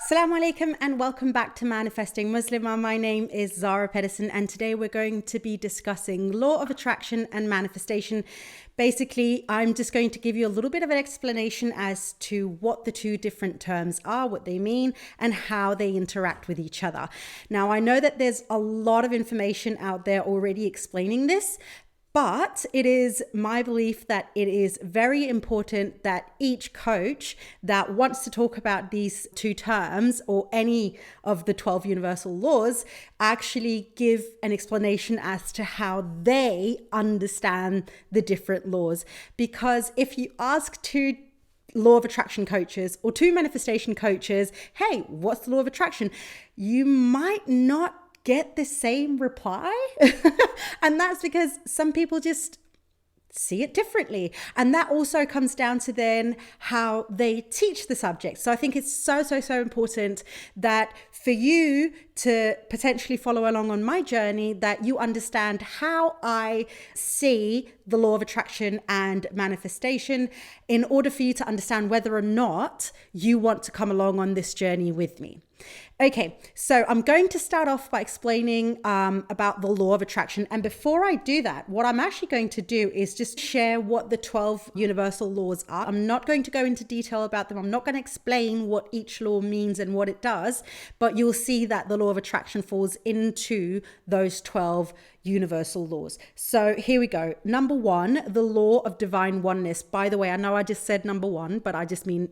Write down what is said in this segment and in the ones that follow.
Assalamu alaikum and welcome back to Manifesting Muslimah. My name is Zara Pedersen and today we're going to be discussing law of attraction and manifestation. Basically, I'm just going to give you a little bit of an explanation as to what the two different terms are, what they mean, and how they interact with each other. Now, I know that there's a lot of information out there already explaining this, but it is my belief that it is very important that each coach that wants to talk about these two terms or any of the 12 universal laws actually give an explanation as to how they understand the different laws. Because if you ask two law of attraction coaches or two manifestation coaches, hey, what's the law of attraction? You might not get the same reply. And that's because some people just see it differently. And that also comes down to then how they teach the subject. So I think it's so important that for you to potentially follow along on my journey, that you understand how I see the law of attraction and manifestation in order for you to understand whether or not you want to come along on this journey with me. Okay, so I'm going to start off by explaining about the law of attraction. And before I do that, what I'm actually going to do is just share what the 12 universal laws are. I'm not going to go into detail about them. I'm not going to explain what each law means and what it does, but you'll see that the law of attraction falls into those 12 universal laws. So here we go. Number one, the law of divine oneness. By the way, I know I just said number one, but I just mean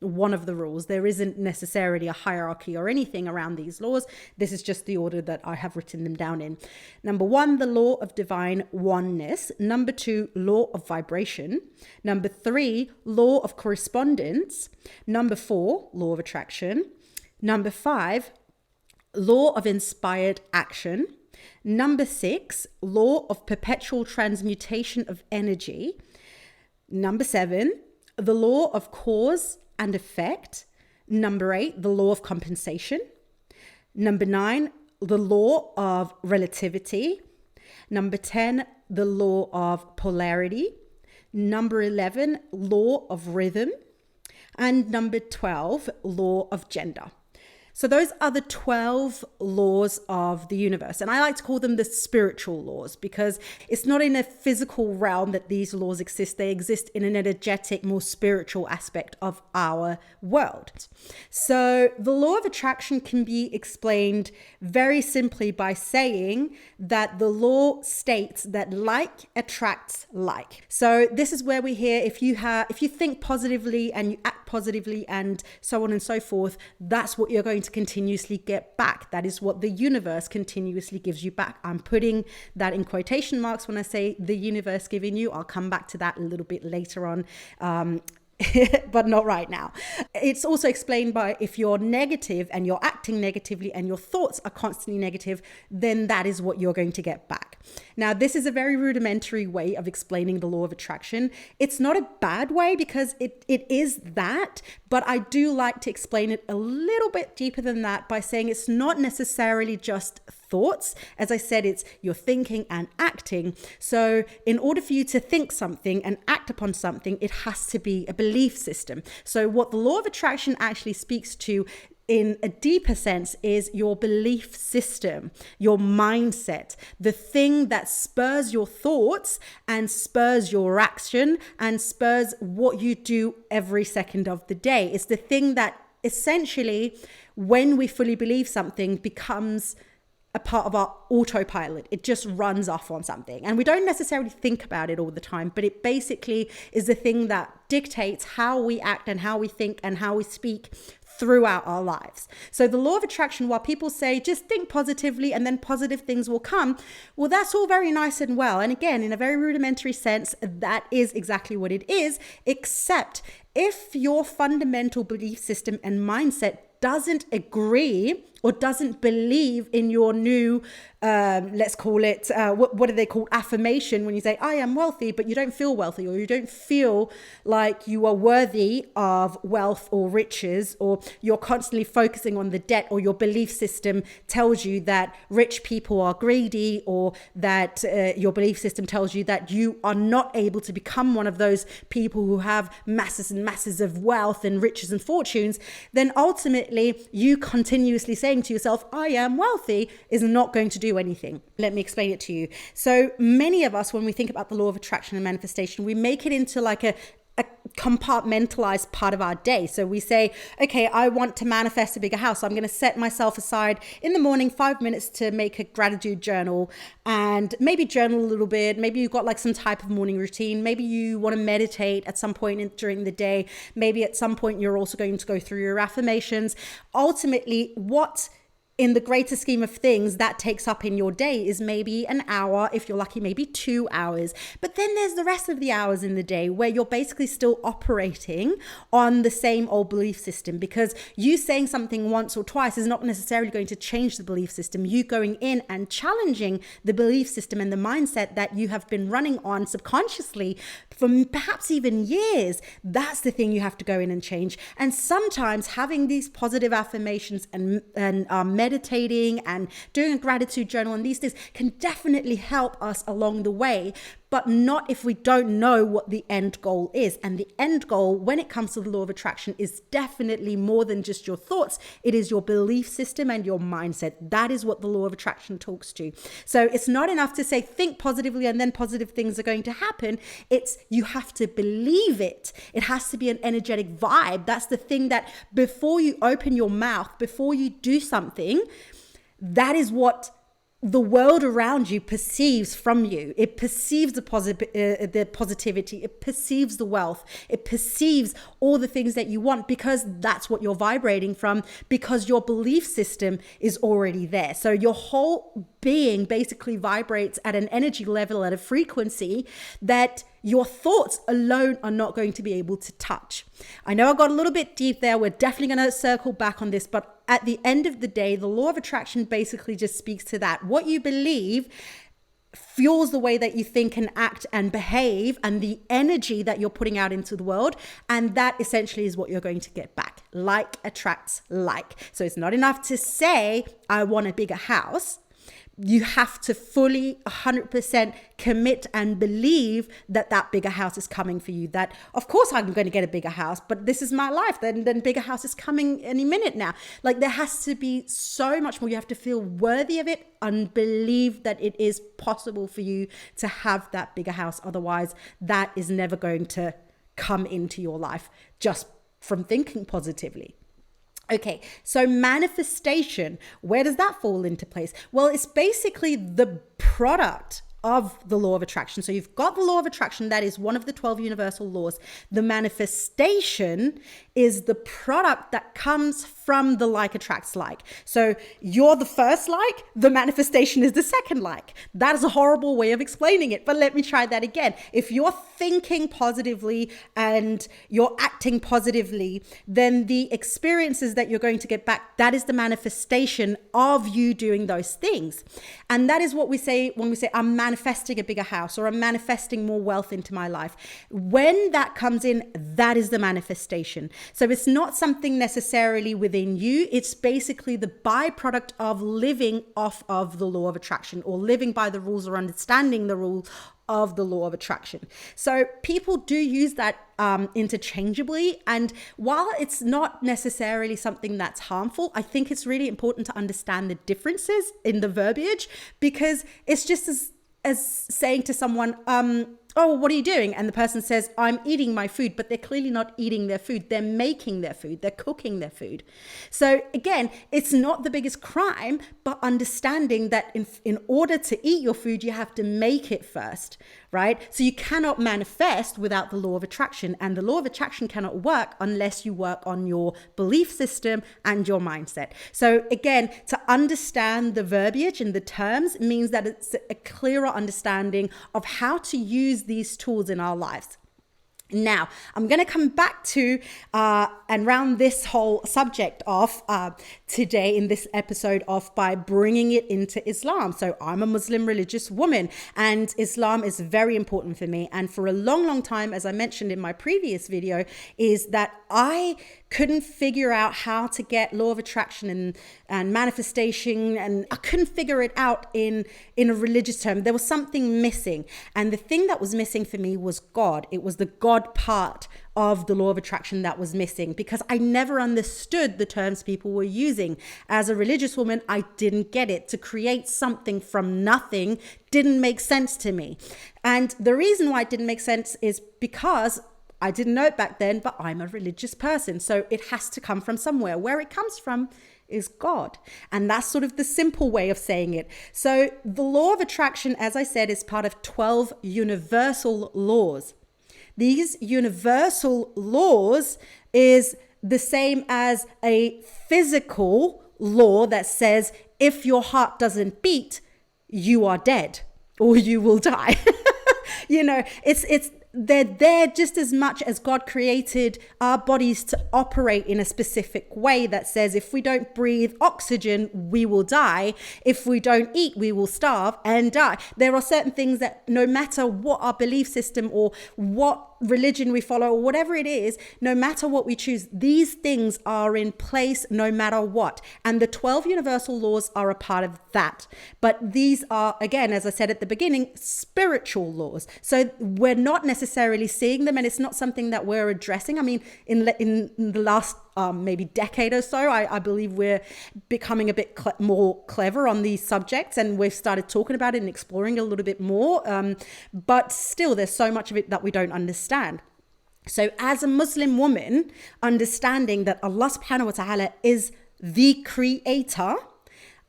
one of the rules. There isn't necessarily a hierarchy or anything around these laws. This is just the order that I have written them down in. Number one, the law of divine oneness. Number two, law of vibration. Number three, law of correspondence. Number four, law of attraction. Number five, law of inspired action. Number six, law of perpetual transmutation of energy. Number seven, the law of cause and effect. Number eight, the law of compensation. Number nine, the law of relativity. Number 10, the law of polarity. Number 11, law of rhythm. And number 12, law of gender. So those are the 12 laws of the universe. And I like to call them the spiritual laws because it's not in a physical realm that these laws exist. They exist in an energetic, more spiritual aspect of our world. So the law of attraction can be explained very simply by saying that the law states that like attracts like. So this is where we hear if you think positively and you act positively and so on and so forth, that's what you're going to continuously get back. That is what the universe continuously gives you back. I'm putting that in quotation marks when I say the universe giving you. I'll come back to that a little bit later on. But not right now. It's also explained by if you're negative and you're acting negatively and your thoughts are constantly negative, then that is what you're going to get back. Now, this is a very rudimentary way of explaining the law of attraction. It's not a bad way because it is that, but I do like to explain it a little bit deeper than that by saying it's not necessarily just thoughts. As I said, it's your thinking and acting. So in order for you to think something and act upon something, it has to be a belief system. So what the law of attraction actually speaks to in a deeper sense is your belief system, your mindset, the thing that spurs your thoughts and spurs your action and spurs what you do every second of the day. It's the thing that essentially, when we fully believe something, becomes a part of our autopilot. It just runs off on something. And we don't necessarily think about it all the time, but it basically is the thing that dictates how we act and how we think and how we speak throughout our lives. So the law of attraction, while people say just think positively and then positive things will come, well, that's all very nice and well. And again, in a very rudimentary sense, that is exactly what it is, except if your fundamental belief system and mindset doesn't agree or doesn't believe in your new, let's call it, what do they call affirmation when you say, I am wealthy, but you don't feel wealthy, or you don't feel like you are worthy of wealth or riches, or you're constantly focusing on the debt, or your belief system tells you that rich people are greedy, or that your belief system tells you that you are not able to become one of those people who have masses and masses of wealth and riches and fortunes, then ultimately ultimately you continuously saying to yourself, I am wealthy, is not going to do anything. Let me explain it to you. So many of us, when we think about the law of attraction and manifestation, we make it into like a compartmentalized part of our day. So we say, okay, I want to manifest a bigger house. So I'm going to set myself aside in the morning 5 minutes to make a gratitude journal and maybe journal a little bit. Maybe you've got like some type of morning routine. Maybe you want to meditate at some point during the day. Maybe at some point you're also going to go through your affirmations. Ultimately, what in the greater scheme of things that takes up in your day is maybe an hour, if you're lucky, maybe 2 hours. But then there's the rest of the hours in the day where you're basically still operating on the same old belief system, because you saying something once or twice is not necessarily going to change the belief system. You going in and challenging the belief system and the mindset that you have been running on subconsciously for perhaps even years, that's the thing you have to go in and change. And sometimes having these positive affirmations and meditating and doing a gratitude journal and these things can definitely help us along the way, but not if we don't know what the end goal is. And the end goal, when it comes to the law of attraction, is definitely more than just your thoughts. It is your belief system and your mindset. That is what the law of attraction talks to. So it's not enough to say, think positively and then positive things are going to happen. It's you have to believe it. It has to be an energetic vibe. That's the thing that before you open your mouth, before you do something, that is what the world around you perceives from you. It perceives the positivity, it perceives the wealth, it perceives all the things that you want, because that's what you're vibrating from, because your belief system is already there. So your whole being basically vibrates at an energy level, at a frequency that your thoughts alone are not going to be able to touch. I know I got a little bit deep there. We're definitely going to circle back on this, but at the end of the day, the law of attraction basically just speaks to that. What you believe fuels the way that you think and act and behave, and the energy that you're putting out into the world. And that essentially is what you're going to get back. Like attracts like. So it's not enough to say, I want a bigger house. You have to fully 100% commit and believe that that bigger house is coming for you. That, of course, I'm going to get a bigger house, but this is my life. Then bigger house is coming any minute now. Like, there has to be so much more. You have to feel worthy of it and believe that it is possible for you to have that bigger house. Otherwise, that is never going to come into your life just from thinking positively. Okay, so manifestation, where does that fall into place? Well, it's basically the product of the law of attraction. So you've got the law of attraction, that is one of the 12 universal laws. The manifestation is the product that comes from the like attracts like. So you're the first like, the manifestation is the second like. That is a horrible way of explaining it, but let me try that again. If you're thinking positively and you're acting positively, then the experiences that you're going to get back, that is the manifestation of you doing those things. And that is what we say when we say, I'm manifesting a bigger house, or I'm manifesting more wealth into my life. When that comes in, that is the manifestation. So it's not something necessarily within you. It's basically the byproduct of living off of the law of attraction, or living by the rules, or understanding the rules of the law of attraction. So people do use that interchangeably. And while it's not necessarily something that's harmful, I think it's really important to understand the differences in the verbiage, because it's just as saying to someone, oh, what are you doing? And the person says, I'm eating my food, but they're clearly not eating their food. They're making their food. They're cooking their food. So again, it's not the biggest crime, but understanding that in order to eat your food, you have to make it first, right? So you cannot manifest without the law of attraction, and the law of attraction cannot work unless you work on your belief system and your mindset. So again, to understand the verbiage and the terms means that it's a clearer understanding of how to use these tools in our lives. Now, I'm going to come back to and round this whole subject off today in this episode off by bringing it into Islam. So I'm a Muslim religious woman, and Islam is very important for me. And for a long, long time, as I mentioned in my previous video, is that I couldn't figure out how to get law of attraction and manifestation, and I couldn't figure it out in a religious term. There was something missing, and the thing that was missing for me was God. It was the God part of the law of attraction that was missing, because I never understood the terms people were using. As a religious woman, I didn't get it. To create something from nothing didn't make sense to me. And the reason why it didn't make sense is because I didn't know it back then, but I'm a religious person. So it has to come from somewhere. Where it comes from is God. And that's sort of the simple way of saying it. So the law of attraction, as I said, is part of 12 universal laws. These universal laws is the same as a physical law that says if your heart doesn't beat, you are dead or you will die. They're there just as much as God created our bodies to operate in a specific way that says if we don't breathe oxygen, we will die. If we don't eat, we will starve and die. There are certain things that no matter what our belief system or what religion we follow or whatever it is, no matter what we choose, these things are in place no matter what. And the 12 universal laws are a part of that. But these are, again, as I said at the beginning, spiritual laws. So we're not necessarily seeing them, and it's not something that we're addressing. I mean, in the last maybe decade or so, I believe we're becoming a bit more clever on these subjects, and we've started talking about it and exploring it a little bit more. But still, there's so much of it that we don't understand. So as a Muslim woman, understanding that Allah subhanahu wa ta'ala is the creator,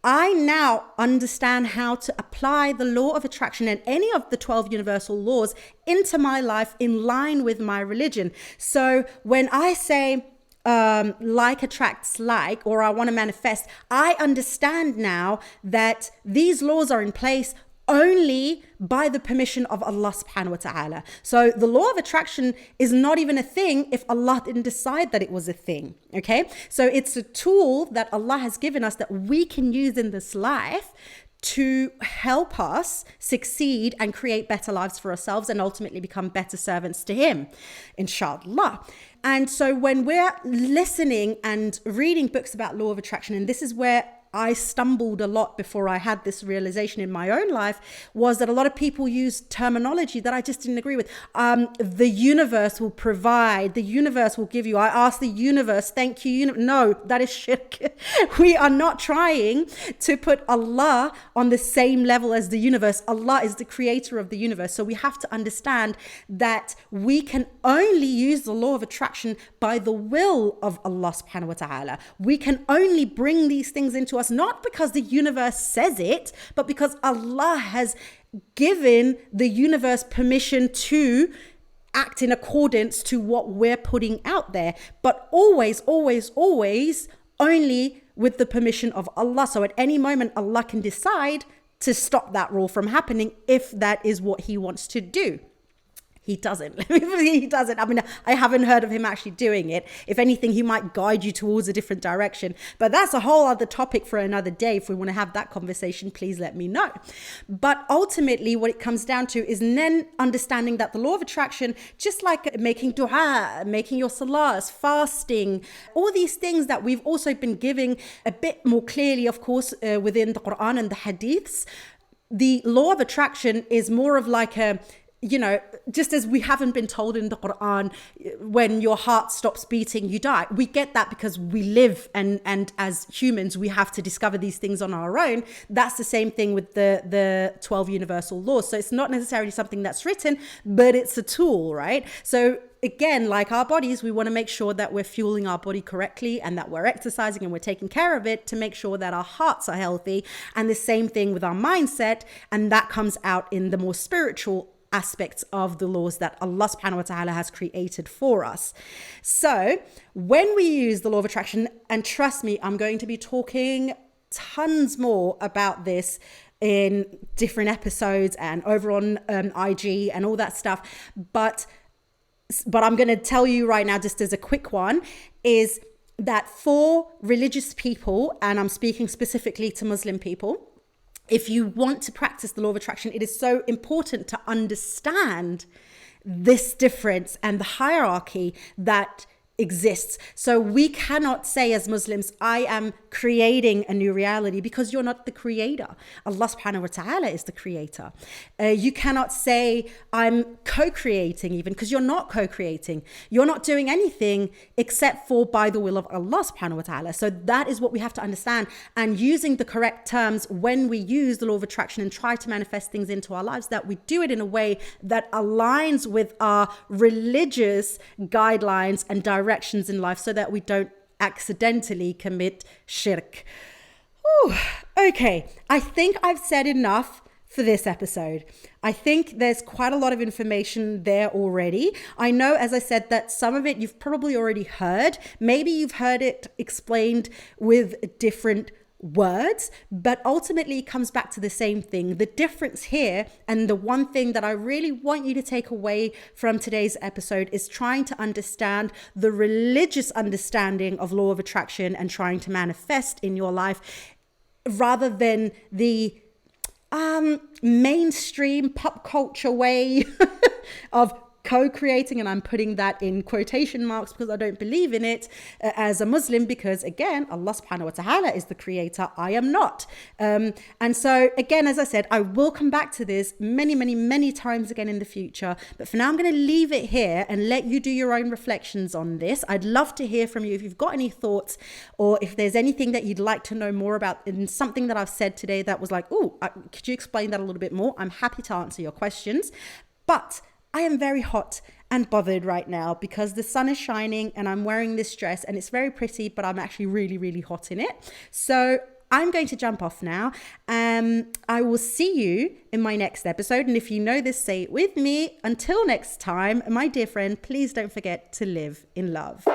I now understand how to apply the law of attraction and any of the 12 universal laws into my life in line with my religion. So when I say like attracts like, or I want to manifest, I understand now that these laws are in place only by the permission of Allah subhanahu wa ta'ala. So the law of attraction is not even a thing if Allah didn't decide that it was a thing. Okay, so it's a tool that Allah has given us that we can use in this life to help us succeed and create better lives for ourselves and ultimately become better servants to Him, inshallah. And so when we're listening and reading books about law of attraction, and this is where I stumbled a lot before I had this realization in my own life, was that a lot of people use terminology that I just didn't agree with. The universe will provide, the universe will give you. I ask the universe, thank you. No, that is shirk. We are not trying to put Allah on the same level as the universe. Allah is the creator of the universe. So we have to understand that we can only use the law of attraction by the will of Allah subhanahu wa ta'ala. We can only bring these things into us, not because the universe says it, but because Allah has given the universe permission to act in accordance to what we're putting out there. But always, always, always only with the permission of Allah. So at any moment, Allah can decide to stop that rule from happening if that is what He wants to do. He doesn't. He doesn't. I mean, I haven't heard of Him actually doing it. If anything, He might guide you towards a different direction. But that's a whole other topic for another day. If we want to have that conversation, please let me know. But ultimately, what it comes down to is then understanding that the law of attraction, just like making dua, making your salahs, fasting, all these things that we've also been giving a bit more clearly, of course, within the Quran and the hadiths, the law of attraction is more of like a, just as we haven't been told in the Quran, when your heart stops beating, you die. We get that because we live and as humans, we have to discover these things on our own. That's the same thing with the 12 universal laws. So it's not necessarily something that's written, but it's a tool, right? So again, like our bodies, we want to make sure that we're fueling our body correctly and that we're exercising and we're taking care of it to make sure that our hearts are healthy. And the same thing with our mindset. And that comes out in the more spiritual aspects of the laws that Allah subhanahu wa ta'ala has created for us. So when we use the law of attraction, and trust me, I'm going to be talking tons more about this in different episodes and over on IG and all that stuff. But I'm going to tell you right now, just as a quick one, is that for religious people, and I'm speaking specifically to Muslim people, if you want to practice the law of attraction, it is so important to understand this difference and the hierarchy that exists. So we cannot say as Muslims, I am creating a new reality, because you're not the creator. Allah subhanahu wa ta'ala is the creator. You cannot say I'm co-creating, even, because you're not co-creating. You're not doing anything except for by the will of Allah subhanahu wa ta'ala. So that is what we have to understand. And using the correct terms when we use the law of attraction and try to manifest things into our lives, that we do it in a way that aligns with our religious guidelines and directions in life, so that we don't accidentally commit shirk. Whew. Okay, I think I've said enough for this episode. I think there's quite a lot of information there already. I know, as I said, that some of it you've probably already heard. Maybe you've heard it explained with different words, but ultimately it comes back to the same thing. The difference here, and the one thing that I really want you to take away from today's episode, is trying to understand the religious understanding of law of attraction and trying to manifest in your life, rather than the mainstream pop culture way of co-creating, and I'm putting that in quotation marks because I don't believe in it as a Muslim, because again, Allah subhanahu wa ta'ala is the creator, I am not. And so again, as I said, I will come back to this many times again in the future, but for now I'm going to leave it here and let you do your own reflections on this. I'd love to hear from you if you've got any thoughts, or if there's anything that you'd like to know more about in something that I've said today that was like, oh, could you explain that a little bit more? I'm happy to answer your questions. But I am very hot and bothered right now because the sun is shining and I'm wearing this dress and it's very pretty, but I'm actually really hot in it. So I'm going to jump off now. I will see you in my next episode. And if you know this, say it with me. Until next time, my dear friend, please don't forget to live in love.